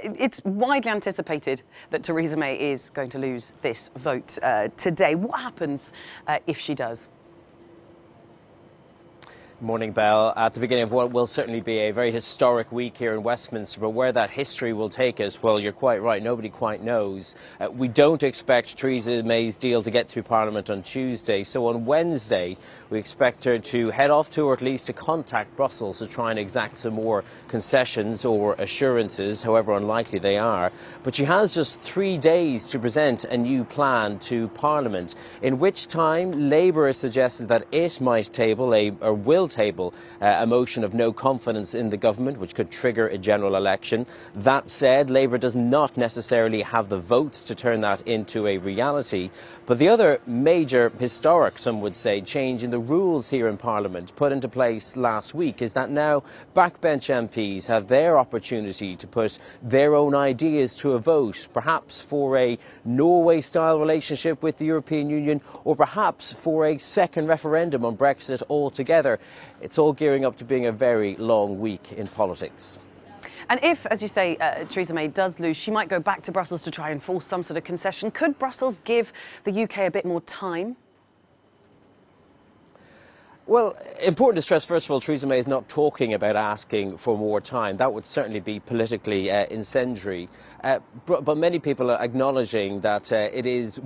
It's widely anticipated that Theresa May is going to lose this vote today. What happens if she does? Morning, Belle. At the beginning of what will certainly be a very historic week here in Westminster, but where that history will take us, well, you're quite right, nobody quite knows. We don't expect Theresa May's deal to get through Parliament on Tuesday, so on Wednesday we expect her to head off to, or at least to contact Brussels to try and exact some more concessions or assurances, however unlikely they are. But she has just 3 days to present a new plan to Parliament, in which time Labour has suggested that it might table a motion of no confidence in the government, which could trigger a general election. That said, Labour does not necessarily have the votes to turn that into a reality. But the other major historic, some would say, change in the rules here in Parliament put into place last week is that now backbench MPs have their opportunity to put their own ideas to a vote, perhaps for a Norway-style relationship with the European Union, or perhaps for a second referendum on Brexit altogether. It's all gearing up to being a very long week in politics. And if, as you say, Theresa May does lose, she might go back to Brussels to try and force some sort of concession. Could Brussels give the UK a bit more time? Well, important to stress, first of all, Theresa May is not talking about asking for more time. That would certainly be politically incendiary. But many people are acknowledging that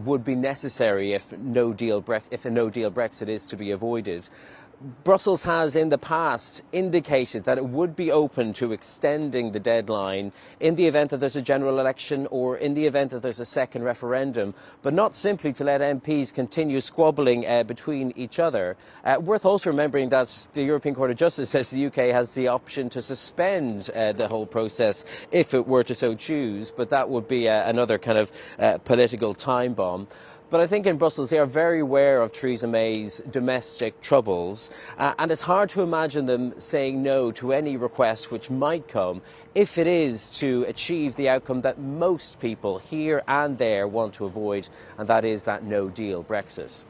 would be necessary if a no-deal Brexit is to be avoided. Brussels has in the past indicated that it would be open to extending the deadline in the event that there's a general election or in the event that there's a second referendum, but not simply to let MPs continue squabbling between each other. Worth also remembering that the European Court of Justice says the UK has the option to suspend the whole process if it were to so choose, but that would be another kind of political time bomb. But I think in Brussels they are very aware of Theresa May's domestic troubles, and it's hard to imagine them saying no to any request which might come if it is to achieve the outcome that most people here and there want to avoid, and that is that no-deal Brexit.